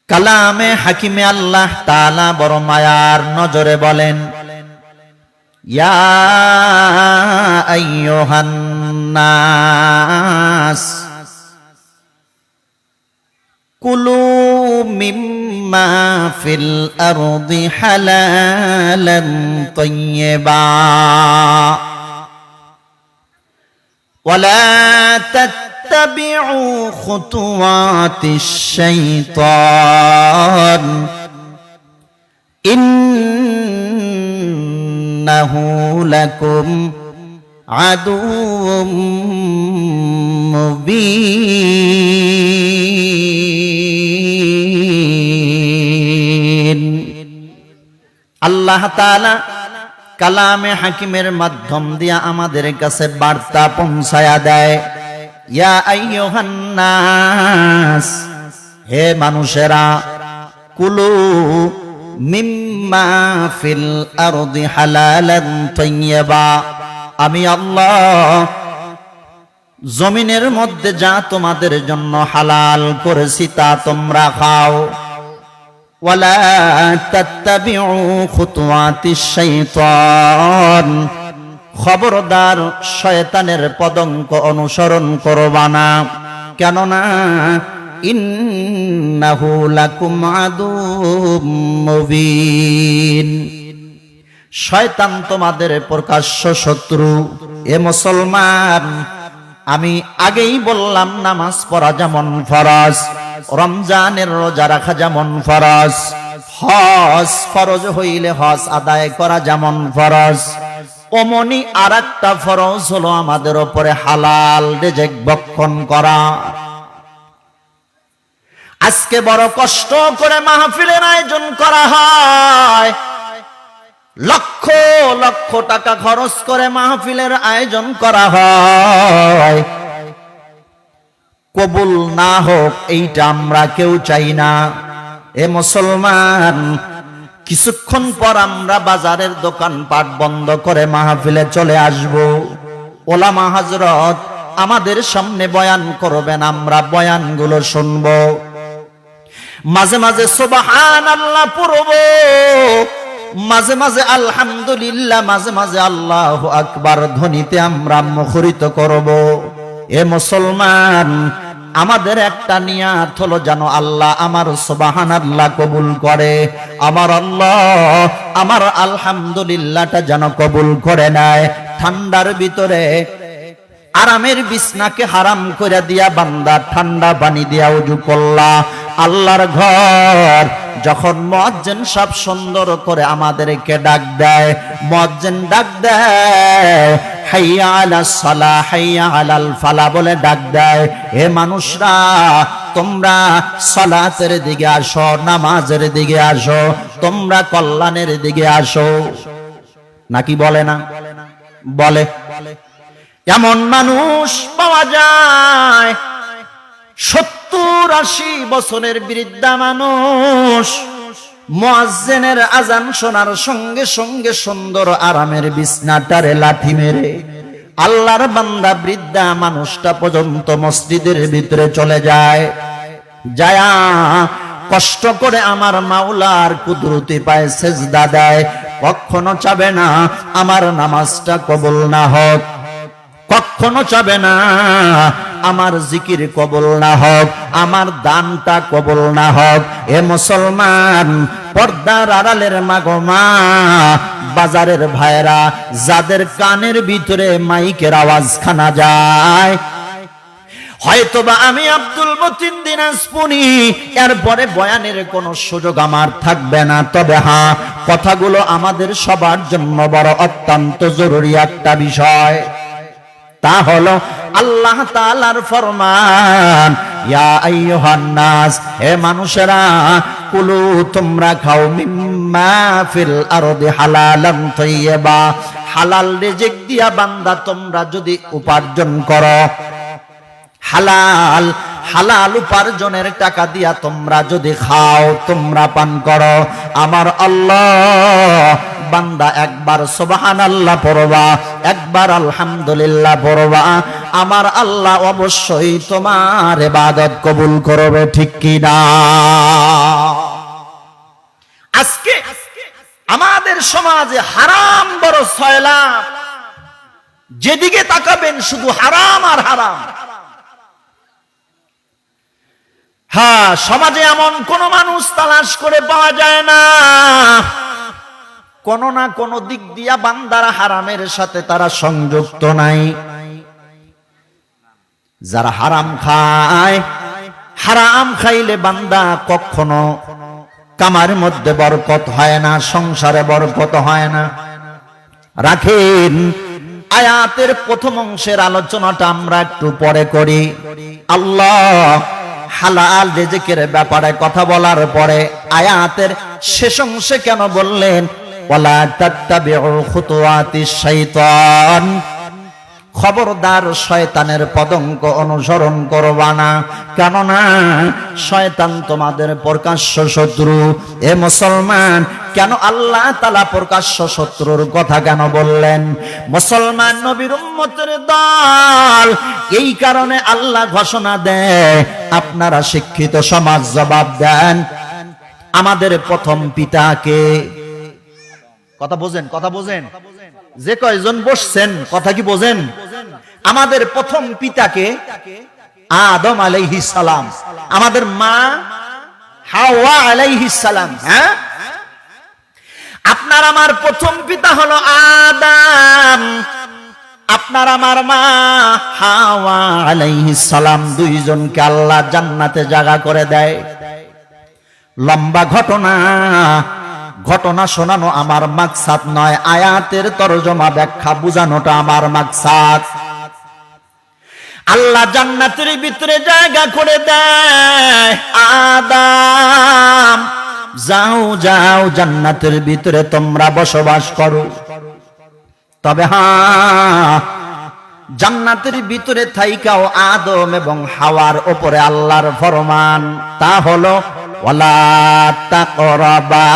কালামে হাকিমে আল্লাহ তাআলা বড় মায়ার নজরে বলেন, ইয়া আইয়ুহান নাস কুলু মিম্মা ফিল আরদি হালালান তাইয়্যিবা ওয়ালা اتبعوا خطوات الشيطان إنه لكم عدو مبين আল্লাহ তাআলা কালামে হাকিমের মাধ্যম দিয়া আমাদের কাছে বার্তা পৌঁছায়া দেয়, ইয়া আইয়ুহান নাস, হে মানুষেরা, কুলু মিম্মা ফিল আরদি হালালান তাইয়্যিবা, আমি আল্লাহ জমিনের মধ্যে যা তোমাদের জন্য হালাল করেছি তা তোমরা খাও। ওয়ালা তাত্তাবিউ খুতুওয়াতিশ শাইতান, খবরদার শয়তানের পদঙ্ক অনুসরণ করবা না, কেননা ইন্নাহু লাকুম আদুউম মুবিন, শয়তান তোমাদের প্রকাশ্য শত্রু। এ মুসলমান, আমি আগেই বললাম নামাজ পড়া যেমন ফরজ, রমজানের রোজা রাখা যেমন ফরজ, হজ ফরজ হইলে হজ আদায় করা যেমন ফরজ, অমনি আরেকটা ফরজ হলো আমাদের উপরে হালাল রিজিক ভক্ষণ করা। আজকে বড় কষ্ট করে মাহফিলের আয়োজন করা হয়, লক্ষ লক্ষ টাকা খরচ করে মাহফিলের আয়োজন করা হয়, কবুল না হোক এইটা আমরা কেউ চাই না। এ মুসলমান, কিছুক্ষণ পর আমরা বাজারের দোকানপাট বন্ধ করে মাহফিলে চলে আসব। ওলামা হযরত আমাদের সামনে বয়ান করবেন, আমরা বয়ানগুলো শুনব, মাঝে মাঝে সুবহানাল্লাহ পড়ব, মাঝে মাঝে আলহামদুলিল্লাহ, মাঝে মাঝে আল্লাহু আকবার ধ্বনিতে আমরা মুখরিত করব। এ মুসলমান, আমাদের একটা নিয়াত হলো যেন আল্লাহ আমার সুবহানাল্লাহ কবুল করে, আমার আল্লাহ আমার আলহামদুলিল্লাহটা যেন কবুল করে নেয়। ঠান্ডার ভিতরে আরামের বিছনাকে হারাম করে দিয়া বান্দা ঠান্ডা পানি দিয়া ওযু করলা, আল্লাহর ঘর যখন মুয়াজ্জিন সব সুন্দর করে আমাদেরকে ডাক দেয়, মুয়াজ্জিন ডাক দেয় হাইয়া আলাস সালাহ হাইয়া আলাল ফালাহ বলে ডাক দেয়, হে মানুষরা তোমরা সালাতের দিকে আসো, নামাজের দিকে আসো, তোমরা কল্যাণের দিকে আসো। নাকি বলে না? বলে। এমন মানুষ পাওয়া যায় 70-80 বছরের বৃদ্ধা মানুষ, মুয়াজ্জিনের আজান শোনার সঙ্গে সঙ্গে সুন্দর আরামের বিছনাটারে লাঠি মেরে আল্লাহর বান্দা বৃদ্ধা মানুষটা পর্যন্ত মসজিদের ভিতরে চলে যায়, যায়া কষ্ট করে আমার মাওলার কুদরতি পায়ে সেজদা দেয়, কখনো চাবে না আমার নামাজটা কবুল না হোক, কখনো চাবে না আমার জিকির কবুল না হোক, আমার দানটা কবুল না হোক। এ মুসলমান, পর্দার আড়ালের মা গো মা, বাজারের ভাইরা, যাদের কানের ভিতরে মাইকের আওয়াজ খানা যায়, হয়তোবা আমি আব্দুল মতিন দিনাজপুরি, এরপরে বয়ানের কোনো সুযোগ আমার থাকবে না, তবে হ্যাঁ, কথাগুলো আমাদের সবার জন্য বড় অত্যন্ত জরুরি একটা বিষয়। তা হলো আল্লাহ তাআলার ফরমান, ইয়া আইয়ুহান নাস, হে মানুষেরা, কুলু তোমরা খাও মিম্মা ফিল আরদি হালালান তাইয়্যিবা, হালাল রিজিক দিয়া বান্দা তোমরা যদি উপার্জন করো, হালাল হালাল উপার্জনের টাকা দিয়া তোমরা যদি খাও, তোমরা পান করো, আমার আল্লাহ বান্দা একবার সুবহানাল্লাহ পড়বা, একবার আলহামদুলিল্লাহ পড়বা, আমার আল্লাহ অবশ্যই তোমার ইবাদত কবুল করবে, ঠিক কি না? আমাদের সমাজে হারাম বড় সয়লাব, যেদিকে তাকাবেন শুধু হারাম আর হারাম। হ্যাঁ, সমাজে এমন কোন মানুষ তালাশ করে পাওয়া যায় না, কোন না কোন দিক দিয়া বান্দারা হারামের সাথে তারা সংযুক্ত নাই। যারা হারাম খায়, হারাম খাইলে বান্দা কখনো কামার মধ্যে বরকত হয় না, সংসারে বরকত হয় না। রাখেন, আয়াতের প্রথম অংশের আলোচনাটা আমরা একটু পরে করি। আল্লাহ হালাল রিজিকের ব্যাপারে কথা বলার পরে আয়াতের শেষ অংশে কেন বললেন ওয়ালা তাত্তাবিউ খুতুওয়াতিশ শাইতান, খবরদার শয়তানের পদঙ্ক অনুসরণ করবা না, কেননা শয়তান তোমাদের প্রকাশ্য শত্রু। এ মুসলমান, কেন আল্লাহ তাআলা প্রকাশ্য শত্রুর কথা কেন বললেন? মুসলমান নবীর উম্মতের দল, এই কারণে আল্লাহ ঘোষণা দেয়, আপনারা শিক্ষিত সমাজ জবাব দেন, আমাদের প্রথম পিতাকে। কথা বোঝেন, কথা বোঝেন, যে কয়জন বসছেন কথা কি বোঝেন? আমাদের প্রথম পিতাকে আদম আলাইহিস সালাম, আমাদের মা হাওয়া আলাইহিস সালাম। হ্যাঁ, আপনার আমার প্রথম পিতা হলো আদম, আপনার আমার মা হাওয়া আলাইহিস সালাম, দুইজনকে আল্লাহ জান্নাতে জায়গা করে দেয়। লম্বা ঘটনা, ঘটনা শোনানো আমার মাকসাদ নয়, আয়াতের তরজমা ব্যাখ্যা বুঝানোটা আমার মাকসাদ। আল্লাহ জান্নাতের ভিতরে জায়গা করে দেয়, আদম যাও যাও জান্নাতের ভিতরে তোমরা বসবাস করো। তবে হ্যাঁ, জান্নাতের ভিতরে থাইকাও আদম এবং হাওয়ার উপরে আল্লাহর ফরমান, তা হলো ওয়ালা তাকরাবা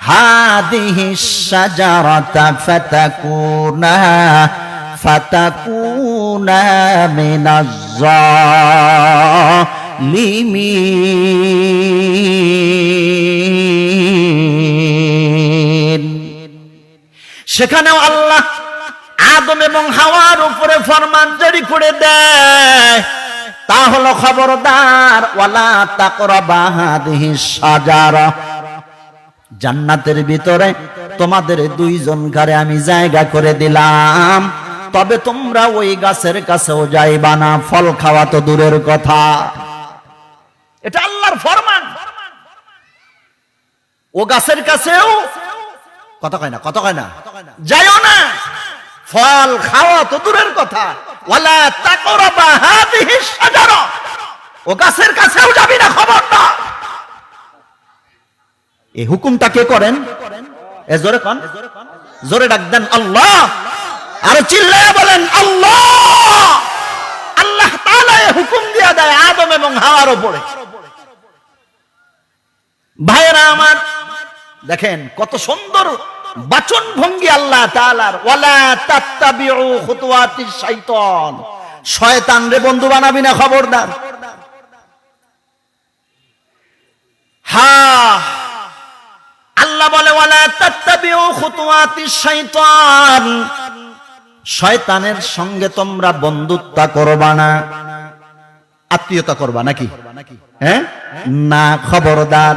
হাদিহি শাজারাতা ফাতাকুনা মিনাজ জালিমিন। সেখানেও আল্লাহ আদম এবং হাওয়ার উপরে ফরমান জারি করে দেয়, তা হলো খবরদার ওয়ালা তাকরাবা হাদিহি শাজারা, জান্নাতের ভিতরে তোমাদের দুইজন ঘরে আমি জায়গা করে দিলাম, তবে তোমরা ওই গাছের কাছেও যাইবা না, ফল খাওয়া তো দূরের কথা। এটা আল্লাহর ফরমান। ও গাছের কাছেও কথা কয় না, কথা কয় না, যাইও না, ফল খাওয়া তো দূরের কথা। ওয়ালা তাকরাবা হাদিহি শাজারা, ও গাছের কাছেও যাবি না, খবরদার। এই হুকুমটা কে করেন? এ জোরে কোন, জোরে ডাক দেন আল্লাহ, আর চিল্লায়া বলেন আল্লাহ। আল্লাহ তাআলা এই হুকুম দিয়া দেয় আদম এবং হাওয়ার উপরে। ভাইরা আমার, দেখেন কত সুন্দর বাচন ভঙ্গি আল্লাহ তাআলার, ওয়ালা তাত্তাবিউ খুতুওয়াতিশ শাইতান, শয়তান রে বন্ধু বানাবি না, খবরদার। হ্যাঁ, আল্লাহ বলে ওয়ালা তাত্তাবিউ খুতুওয়াতিশ শাইতান, শয়তানের সঙ্গে তোমরা বন্ধুত্ব করবা না, আত্মীয়তা করবা নাকি? হ্যাঁ না, খবরদার,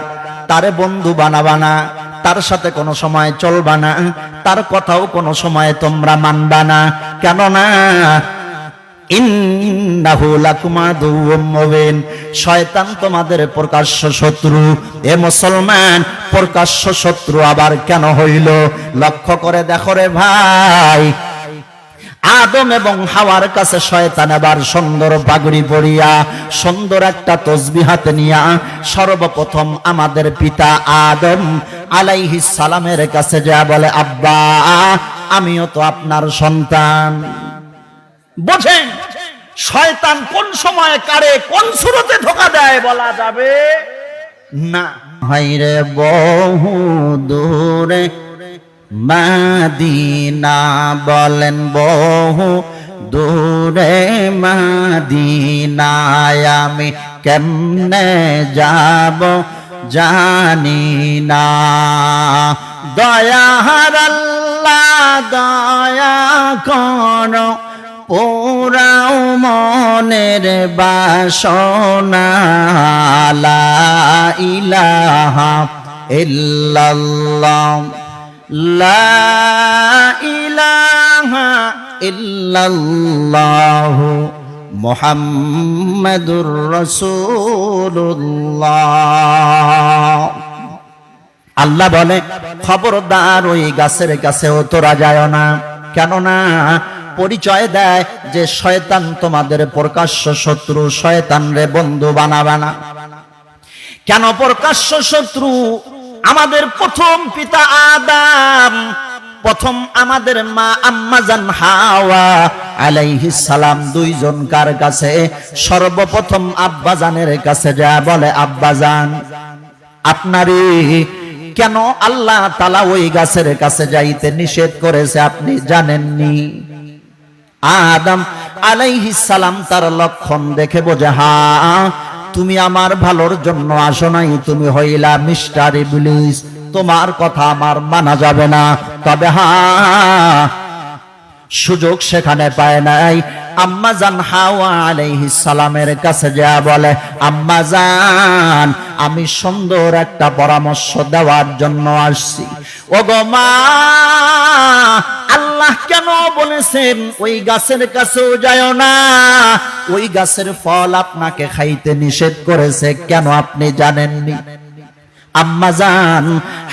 তারে বন্ধু বানাবা না, তার সাথে কোনো সময় চলবা না, তার কথাও কোনো সময় তোমরা মানবা না, কেননা ইন্নাহু লাকুম আদুউম মুবিন, শয়তান তোমাদের প্রকাশ্য শত্রু। এ মুসলমান, প্রকাশ্য শত্রু আবার কেন হইল? লক্ষ্য করে দেখো রে ভাই, আদম এবং হাওয়ার কাছে শয়তান আবার সুন্দর পাগড়ি পরিয়া, সুন্দর একটা তসবিহ হাতে নিয়া সর্বপ্রথম আমাদের পিতা আদম আলাইহিস সালামের কাছে যা বলে, আব্বা আমিও তো আপনার সন্তান। বোঝেন শয়তান কোন সময় কারে কোন সুরতে ধোঁকা দেয় বলা যাবে না। হায়রে বহু দূরে মাদিনা, বলেন বহু দূরে মাদিনায় আমি কেমনে যাব জানি না, দয়ার আল্লাহ দয়া করো, পোড়াও মনের বাসনা, লা ইলাহা ইল্লাল্লাহ, লা ইলাহা ইল্লাল্লাহ, মুহাম্মাদুর রাসূলুল্লাহ। আল্লাহ বলে, খবরদার ওই গাছের কাছেও তোরা যায় না। কেননা পরিচয় দেয় যে শয়তান তোমাদের প্রকাশ্য শত্রু, শয়তান রে বন্ধু বানাবে না। কেন প্রকাশ্য শত্রু? আমাদের প্রথম পিতা আদম, প্রথম আমাদের মা আম্মাজান হাওয়া আলাইহিস সালাম, দুইজন কার কাছে? সর্বপ্রথম আব্বাজানের কাছে যা বলে, আব্বাজান আপনারই কেন আল্লাহ তাআলা ওই গাছের কাছে যাইতে নিষেধ করেছে আপনি জানেননি? আদম আলাইহিস সালাম তার লক্ষণ দেখে বোঝে, হ্যাঁ তুমি আমার ভালোর জন্য আসো নাই, তুমি হইলা মিস্টার ইবলিস, তোমার কথা আমার মানা যাবে না। তবে হ্যাঁ, সুযোগ সেখানে পায় নাই। আম্মাজান হাওয়া আলাইহিস সালামের কাছে যা বলে, আম্মাজান আমি সুন্দর একটা পরামর্শ দেওয়ার জন্য আসছি। ওগো মা, আল্লাহ কেন বলেছেন ওই গাছের কাছেও যায় না? ওই গাছের ফল আপনাকে খাইতে নিষেধ করেছে, কেন আপনি জানেননি? আম্মাজান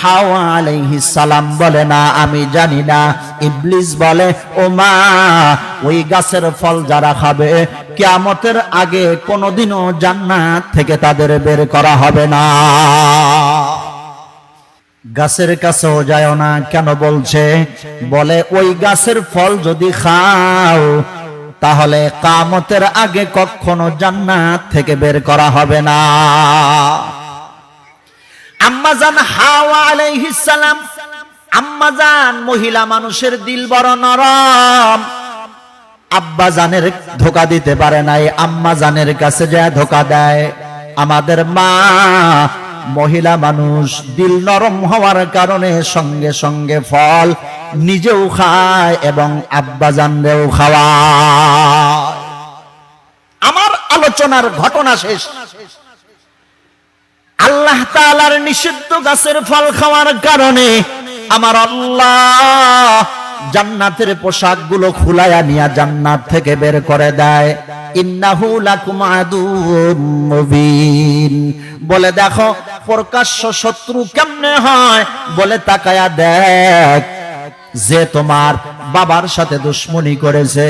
হাওয়া আলাইহিস সালাম বলে, না আমি জানি না। ইবলিস বলে, ও মা, ওই গাছের ফল যারা খাবে কিয়ামতের আগে কোনোদিনও জান্নাত থেকে তাদের বের করা হবে না। গাছের কাছেও যায় না কেন বলছে? বলে ওই গাছের ফল যদি খাও তাহলে কিয়ামতের আগে কখনো জান্নাত থেকে বের করা হবে না। আম্মাজান হাওয়া আলাইহিস সালাম, আম্মাজান মহিলা মানুষের দিল বড় নরম, আব্বাজানের ধোকা দিতে পারে নাই, আম্মাজানের কাছে যায় ধোকা দেয়। আমাদের মা মহিলা মানুষ, দিল নরম হওয়ার কারণে সঙ্গে সঙ্গে ফল নিজেও খায় এবং আব্বাজানরেও খাওয়ায়। আমার আলোচনার ঘটনা শেষ। আল্লাহ তাআলার নিষিদ্ধ গাছের ফল খাওয়ার কারণে আমার আল্লাহ জান্নাতের পোশাকগুলো খুলায়া নিয়া জান্নাত থেকে বের করে দেয়। ইন্নাহু লাকুম আদুউম মুবিন। বলে দেখো প্রকাশ্য শত্রু কেমনে হয়? বলে তাকায়া দেখ, যে তোমার বাবার সাথে দুশ্মনী করেছে,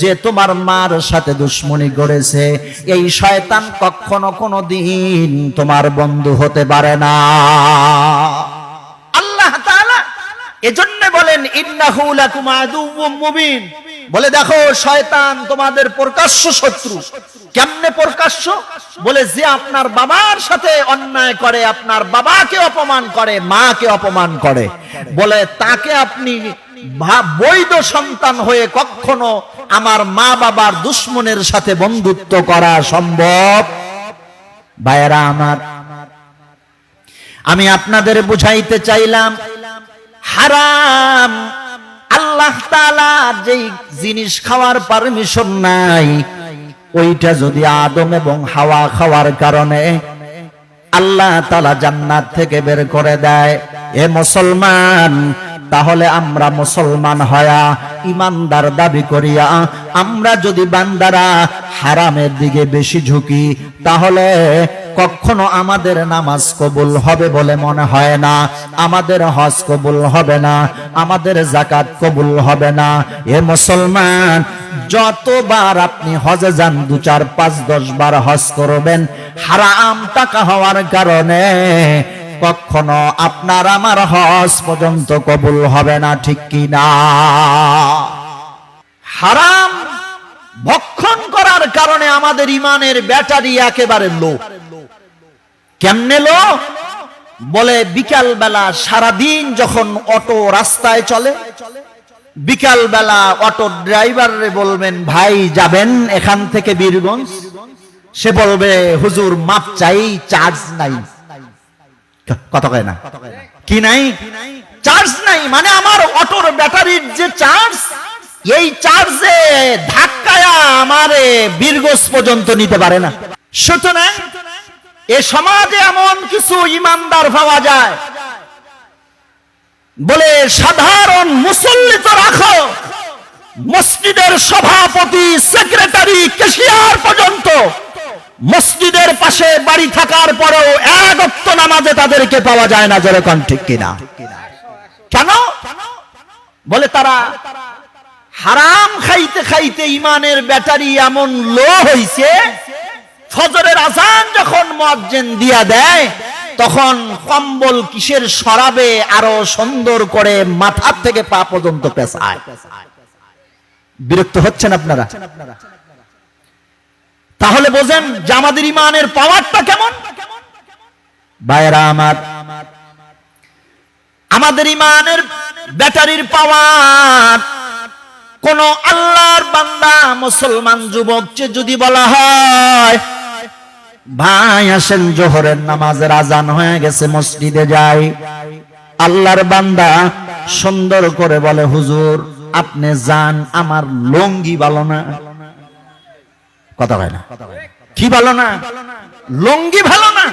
যে তোমার মার সাথে দুশ্মনী করেছে, এই শয়তান কখনো কোনোদিন তোমার বন্ধু হতে পারে না। আল্লাহ তাআলা এজন্য বলেন, ইন্নাহু লাকুম আদুউম মুবিন। বলে দেখো শয়তান তোমাদের প্রকাশ্য শত্রু। কেমনে প্রকাশ্য? বলে যে আপনার বাবার সাথে অন্যায় করে, আপনার বাবাকে অপমান করে, মাকে অপমান করে, বলে তাকে আপনি বৈধ সন্তান হয়ে কখনো আমার মা বাবার দুশ্মনের সাথে বন্ধুত্ব করা সম্ভব? ভাইয়েরা আমার, আমি আপনাদের বুঝাইতে চাইলাম হারাম। আল্লাহ তাআলা যেই জিনিস খাওয়ার পারমিশন নাই, ওইটা যদি আদম এবং হাওয়া খাওয়ার কারণে আল্লাহ তাআলা জান্নাত থেকে বের করে দেয়, এ মুসলমান, তাহলে আমরা মুসলমান হয়া ইমানদার দাবি করিয়া আমরা যদি বান্দারা হারামের দিকে বেশি ঝুঁকি, তাহলে কখনো আমাদের নামাজ কবুল হবে বলে মনে হয় না, আমাদের হজ কবুল হবে না, আমাদের যাকাত কবুল হবে না। এ মুসলমান, যতবার আপনি হজে যান, 2, 4, 5, 10 বার হজ করবেন, হারাম টাকা হওয়ার কারণে কখনো আপনার আমার হজ পর্যন্ত কবুল হবে না, ঠিক কি না? হারাম ভক্ষণ করার কারণে আমাদের ইমানের ব্যাটারি একেবারে লো। কেমনে লো? বলে বিকাল বেলা সারাদিন যখন অটো রাস্তায় চলে, বিকাল বেলা অটো ড্রাইভারে বলবেন, ভাই যাবেন এখান থেকে বীরগঞ্জ? সে বলবে, হুজুর মাপ চাই, চার্জ নাই। কথা কয় না? কি নাই? চার্জ নাই, মানে আমার অটোর ব্যাটারির যে চার্জ, এই চার্জে ধাক্কায়া আমারে বীরগোস পর্যন্ত নিতে পারে না। সুতরাং এ সমাজে এমন কিছু ইমানদার পাওয়া যায় বলে সাধারণ মুসল্লি তো রাখো, মসজিদের সভাপতি, সেক্রেটারি, ক্যাশিয়ার পর্যন্ত মসজিদের পাশে বাড়ি থাকার পরেও এক ওয়াক্ত নামাজে তাদেরকে পাওয়া যায় না। যেরকম ঠিক কিনা? কেন? বলে তারা হারাম খাইতে খাইতে ইমানের ব্যাটারি এমন লো হইছে, ফজরের আজান যখন মুয়াজ্জিন দিয়া দেয় তখন কম্বল কিসের শরাবে আরো সুন্দর করে মাথা থেকে পা পর্যন্ত পেঁচায়। বিরক্ত হচ্ছেন আপনারা? তাহলে বোঝেন যে আমাদের ইমানের পাওয়ারটা কেমন। ভাইরা আমার, আমাদের ইমানের ব্যাটারির পাওয়ার কোন আল্লাহর বান্দা মুসলমান যুবককে যদি বলা হয় ভাই আসেন জোহরের নামাজের আজান হয়ে গেছে, মসজিদে যাই, আল্লাহর বান্দা সুন্দর করে বলে হুজুর আপনি যান, আমার লুঙ্গি ভালো না। কথা হয় না? কি ভালো না? লুঙ্গি ভালো না।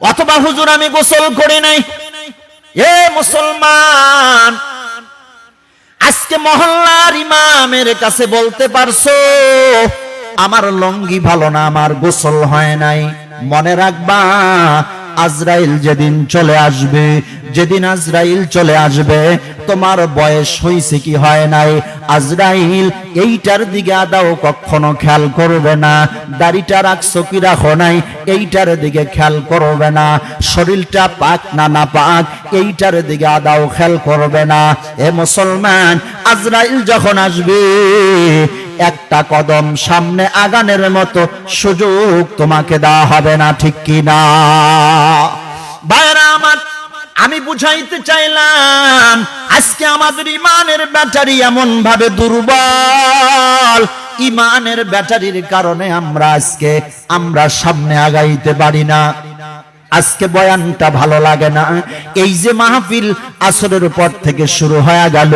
অথবা হুজুর আমি গোসল করি নাই। এ মুসলমান, আজকে মহল্লার ইমামের কাছে বলতে পারছো আমার লুঙ্গি ভালো না, আমার গোসল হয় নাই? মনে রাখবা আজরাইল যেদিন চলে আসবে, যেদিন আজরাইল চলে আসবে তোমার বয়স হইছে কি হয় নাই, আজরাইল এইটার দিকে আদাও কখনো খেয়াল করবে না। দাড়িটা রাখছো কি রাখো নাই এইটার দিকে খেয়াল করবে না। শরীরটা পাক না না পাক এইটার দিকে আদাও খেয়াল করবে না। এ মুসলমান, আজরাইল যখন আসবে একটা কদম সামনে আগানের মতো সুযোগ তোমাকে দেওয়া হবে না। ঠিক কি না? ভাইরা আমার, আমি বুঝাইতে চাইলাম আজকে আমাদের ইমানের ব্যাটারি এমন ভাবে দুর্বল, ইমানের ব্যাটারির কারণে আমরা সামনে আগাইতে পারি না। আজকে বয়ানটা ভালো লাগে না। এই যে মাহফিল আসরের পর থেকে শুরু হয়ে গেল,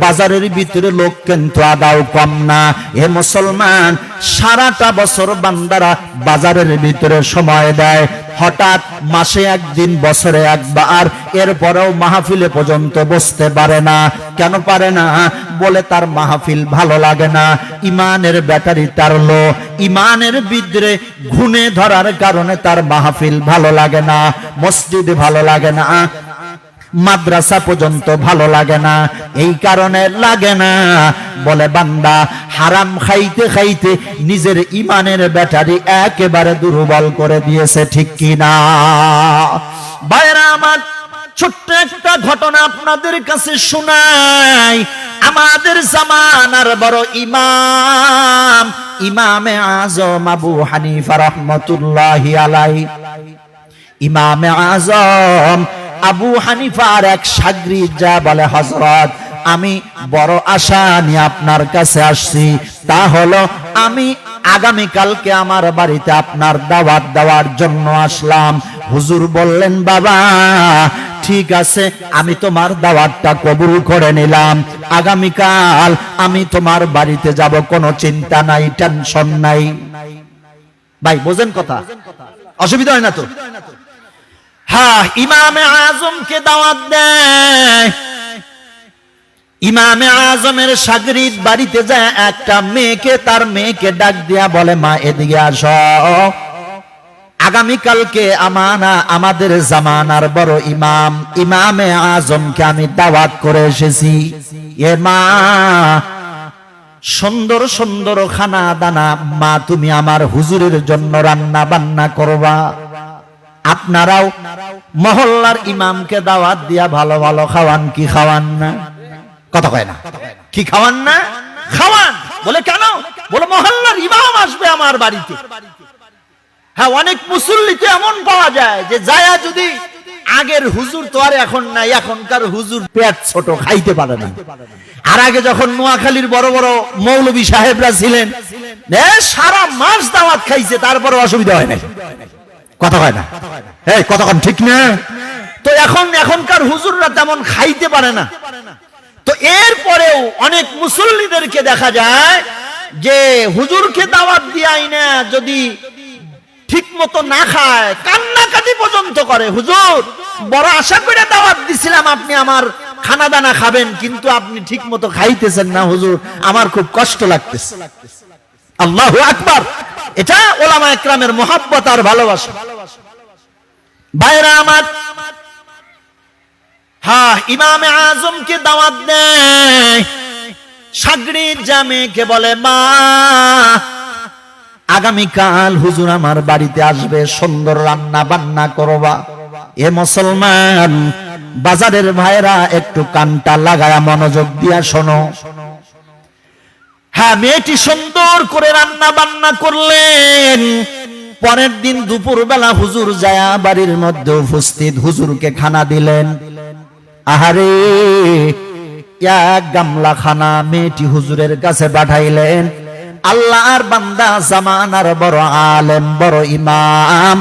বাজারের ভিতরে লোক কিন্তু আদাও কম না। এ মুসলমান, সারাটা বছর বান্দারা বাজারের ভিতরে সময় দেয়, হঠাৎ মাসে একদিন, বছরে একবার, এরপরেও মাহফিলে পর্যন্ত বসতে পারে না। কেন পারে না? বলে তার মাহফিল ভালো লাগে না, ইমানের ব্যাটারি তার লো, ইমানের ভিতরে ঘুণে ধরার কারণে তার মাহফিল ভালো লাগে না, মসজিদ ভালো লাগে না, মাদ্রাসা পর্যন্ত ভালো লাগে না। এই কারণে লাগে না বলে বান্দা হারাম খাইতে খাইতে নিজের ইমানের ব্যাটারি একেবারে দুর্বল করে দিয়েছে। ঠিক কি না? ভাইরা আমার, ছোট্ট একটা ঘটনা আপনাদের কাছে শোনাই। আমাদের জামানার বড় ইমাম, ইমামে আজম আবু হানিফা রাহমাতুল্লাহি আলাইহি, ইমামে আজম আবু হানিফার এক শাগরিদ যা বলে, হযরত আমি বড় আশা নিয়ে আপনার কাছে আসছি, তা হলো আমি আগামীকালকে আমার বাড়িতে আপনার দাওয়াত দেওয়ার জন্য আসলাম। হুজুর বললেন, বাবা ঠিক আছে, আমি তোমার দাওয়াতটা কবুল করে নিলাম, আগামীকাল আমি তোমার বাড়িতে যাব, কোনো চিন্তা নাই, টেনশন নাই। ভাই বোঝেন কথা? অসুবিধা হয় না তো? হ্যাঁ, ইমামে আজমকে দাওয়াত দেয়। ইমামে আজমের শাগরিদ বাড়িতে যায়, একটা মেয়েকে, তার মেয়েকে ডাক দিয়া বলে, মা এদিকে আসো, আগামীকালকে আমাদের জামানার বড় ইমাম, ইমামে আজমকে আমি দাওয়াত করে এসেছি। এ মা, সুন্দর সুন্দর খানা দানা মা তুমি আমার হুজুরের জন্য রান্না বান্না করবা। আপনারাও মহল্লার ইমামকে দাওয়াত দিয়া ভালো ভালো খাওয়ান কি খাওয়ান না? কথা কয় না? কি খাওয়ান না? খাওয়ান। বলে কেন? বলে মহল্লার ইমাম আসবে আমার বাড়িতে। হ্যাঁ, অনেক মুসল্লিতে এমন পাওয়া যায় যে যায়া যদি, আগের হুজুর তো আর এখন নাই, এখনকার হুজুর পেট ছোট, খাইতে পারে না। আর আগে যখন নোয়াখালীর বড় বড় মৌলবী সাহেবরা ছিলেন, সারা মাস দাওয়াত খাইছে, তারপরে অসুবিধা হয় না। কথা হয় না? এই কতক্ষণ ঠিক না? তো এখনকার হুজুররা তেমন খাইতে পারে না। তো এরপরেও অনেক মুসল্লিদেরকে দেখা যায় যে হুজুরকে দাওয়াত দিয়াই না, যদি ঠিক মতো না খায় কান্নাকাটি পর্যন্ত করে। হুজুর, বড় আশা করে দাওয়াত দিছিলাম আপনি আমার খানা দানা খাবেন, কিন্তু আপনি ঠিক মতো খাইতেছেন না হুজুর, আমার খুব কষ্ট লাগতেছে। আল্লাহু আকবার। এটা ওলামা ইকরামের মুহাব্বত আর ভালোবাসা। ভাইরা আমার, হ্যাঁ, ইমামে আজমকে দাওয়াত দেয়, সাগরির জামেকে বলে, মা আগামীকাল হুজুর আমার বাড়িতে আসবে, সুন্দর রান্না বান্না করবা। এ মুসলমান বাজারের ভাইরা একটু কানটা লাগায়া মনোযোগ দিয়া শোনো। হ্যাঁ, মেয়েটি সুন্দর করে রান্না বান্না করলেন। পরের দিন দুপুর বেলা হুজুর যায়া বাড়ির মধ্যে উপস্থিত, হুজুরকে খানা দিলেন। আহারে, এক গামলা খানা মেয়েটি হুজুরের কাছে পাঠাইলেন। আল্লাহর বান্দা, জামানার বড় আলেম, বড় ইমাম,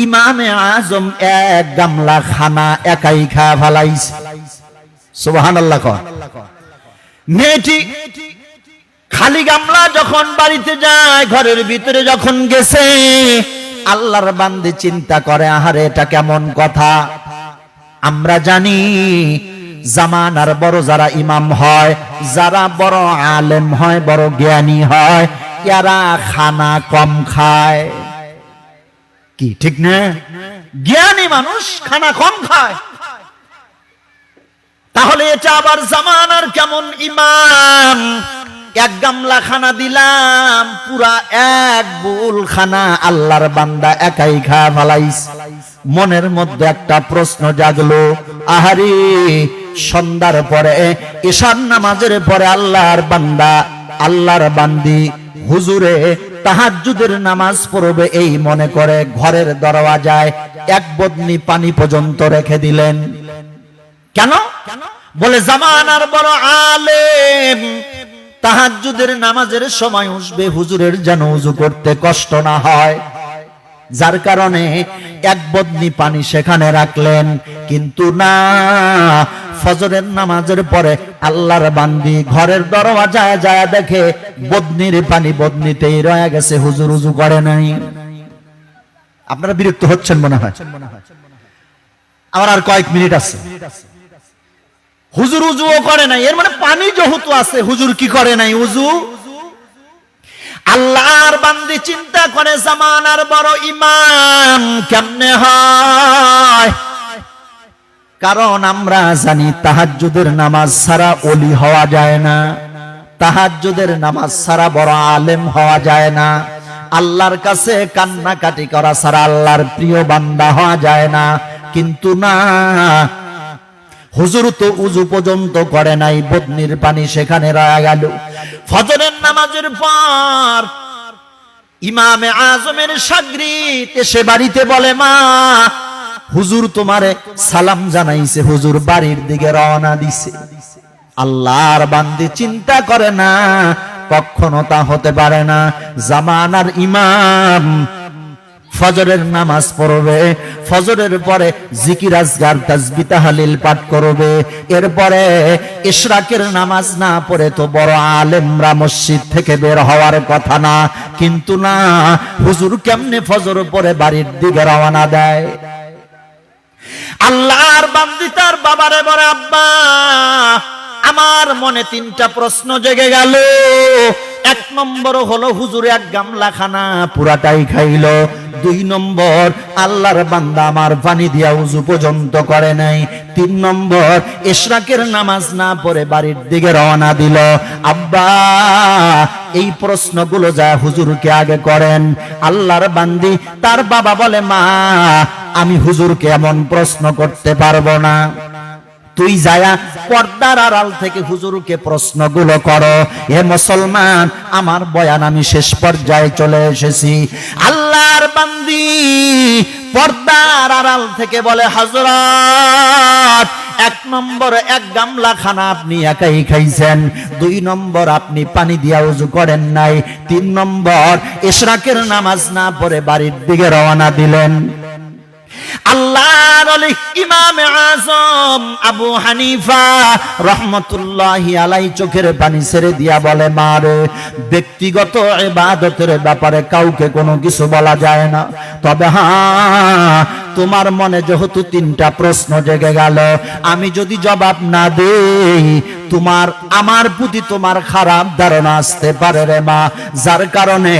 ইমামে আজম এক গামলা খানা একাই খাওয়া ফেলাইছে। সুবহানাল্লাহ। মেয়েটি খালি গামলা যখন বাড়িতে যায়, ঘরের ভিতরে যখন গেছে, আল্লাহর বান্দে চিন্তা করে, আহারে এটা কেমন কথা। আমরা জানি জামানার বড় যারা ইমাম হয়, যারা বড় আলেম হয়, বড় জ্ঞানী হয়, এরা খানা কম খায়। কি ঠিক না? জ্ঞানী মানুষ খানা কম খায়। তাহলে এটা আবার জামানার কেমন ইমাম? এক গামলা খানা দিলাম, পুরা এক বুল খানা আল্লাহর বান্দা একাই খাওয়া ফেলাইছে। মনের মধ্যে একটা প্রশ্ন জাগলো, আহারে, সন্ধ্যার পরে ঈশার নামাজের পরে আল্লাহর বান্দা, আল্লাহর বান্দি হুজুরে তাহাজ্জুদের নামাজ পড়বে এই মনে করে ঘরের দরওয়াজায় এক বদনি পানি পর্যন্ত রেখে দিলেন। কেন? বলে জামানার বড় আলেম, তাহাজ্জুদের নামাজের সময় উঠবে, হুজুরের যেন ওযু করতে কষ্ট না হয়, যার কারণে এক বদনি পানি সেখানে রাখলেন। কিন্তু না, ফজরের নামাজের পরে আল্লাহর বান্দি ঘরের দরওয়াজায় যায় দেখে বদনির পানি বদনিতেই রয়ে গেছে, হুজুর ওযু করে নাই। আপনারা বিরক্ত হচ্ছেন মনে হয়। আমার আর কয়েক মিনিট আছে। হুজুর উযুও করে নাই, এর মানে পানি যেহেতু আছে, হুজুর কি করে নাই? উযু। আল্লাহর বান্দি চিন্তা করে, জামানার বড় ইমাম কেমনে হয়? কারণ আমরা জানি তাহাজ্জুদের নামাজ ছাড়া ওলি হওয়া যায় না, তাহাজ্জুদের নামাজ ছাড়া বড় আলেম হওয়া যায় না, আল্লাহর কাছে কান্নাকাটি করা ছাড়া আল্লাহর প্রিয় বান্দা হওয়া যায় না। কিন্তু না, হুজুর তো উযু পর্যন্ত করে নাই, বদনির পানি সেখানে রয়ে গেল। ফজরের নামাজের পর ইমামে আজমের শাগরিদ এসে বাড়িতে বলে, মা হুজুর তোমারে সালাম জানাইছে, হুজুর বাড়ির দিকে রওনা দিছে। আল্লাহর বান্দি চিন্তা করে, না, কখনো তা হতে পারে না। জামানার ইমাম ফজরের নামাজ পড়বে, ফজরের পরে জিকির আজগার তাসবিহ তাহলিল পাঠ করবে, এরপরে ইশরাকের নামাজ না পড়ে তো বড় আলেমরা মসজিদ থেকে বের হওয়ার কথা না। কিন্তু না, হুজুর কেমনে ফজর পরে বাড়ির দিকে রওনা দেয়? আল্লাহর বান্দি তার বাবারে বলে, আব্বা, আমার মনে তিনটা প্রশ্ন জেগে গেল। এক নম্বর হলো, হুজুর এক গামলা খানা পুরাটাই খাইলো। দুই নম্বর, আল্লাহর বান্দা আমার পানি দিয়া উযু পর্যন্ত করে নাই। তিন নম্বর, ইশরাকের নামাজ না পড়ে বাড়ির দিকে রওনা দিল। আব্বা, এই প্রশ্নগুলো যা হুজুরকে আগে করেন। আল্লাহর বান্দি তার বাবা বলে, মা আমি হুজুরকে এমন প্রশ্ন করতে পারবো না, তুই যায়া পর্দার আড়াল থেকে হুজুরকে প্রশ্নগুলো করো। হে মুসলমান, আমার বয়ান আমি শেষ পর্যায়ে চলে এসেছি। আল্লাহর বান্দি পর্দার আড়াল থেকে বলে, হযরত, এক নম্বর এক গামলা খানা আপনি একাই খাইছেন। দুই নম্বর, আপনি পানি দিয়া উযু করেন নাই। তিন নম্বর, ইশরাকের নামাজ না পড়ে বাড়ির দিকে রওনা দিলেন। আল্লাহ আল্লাহর ওলি ইমামে আযম আবু হানিফা রাহমাতুল্লাহি আলাইহি চোখের পানি ছেড়ে দিয়া বলে, মা রে, ব্যক্তিগত ইবাদতের ব্যাপারে কাউকে কোনো কিছু বলা যায় না, তবে হ্যাঁ, তোমার মনে যেহেতু তিনটা প্রশ্ন জেগে গেল, আমি যদি জবাব না দেই তোমার আমার প্রতি তোমার খারাপ ধারণা আসতে পারে রে মা, যার কারণে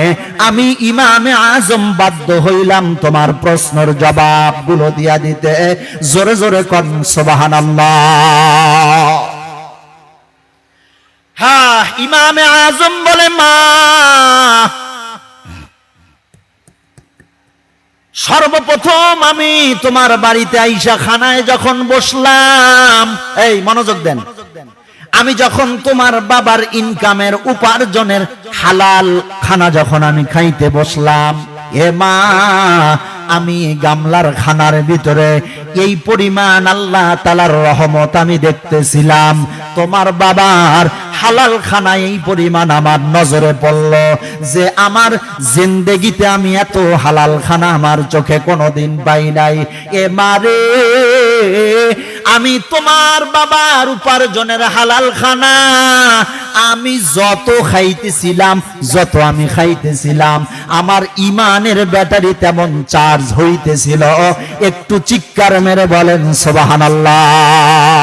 আমি ইমামে আজম বাধ্য হইলাম তোমার প্রশ্নের জবাবগুলো দিয়া দিতে। জোরে জোরে কোন সুবহানাল্লাহ। হ্যাঁ, ইমামে আজম বলে, মা, সর্বপ্রথম আমি তোমার বাড়িতে আইসা খানায় যখন বসলাম, এই মনোযোগ দেন, আমি যখন তোমার বাবার ইনকামের উপার্জনের হালাল খানা যখন আমি খাইতে বসলাম, এ মা, আমি গামলার খানার ভিতরে এই পরিমাণ আল্লাহ তাআলার রহমত আমি দেখতেছিলাম। তোমার বাবার হালাল খানা এই পরিমাণ আমার নজরে পড়ল যে আমার জিন্দেগিতে আমি এত হালাল খানা আমার চোখে কোনোদিন পাই নাই। এ মারে, আমি তোমার বাবার উপার্জনের হালাল খানা আমি যত খাইতেছিলাম, যত আমি খাইতেছিলাম, আমার ইমানের ব্যাটারি তেমন চার্জ হইতেছিল। একটু চিৎকার মেরে বলেন সুবহানাল্লাহ।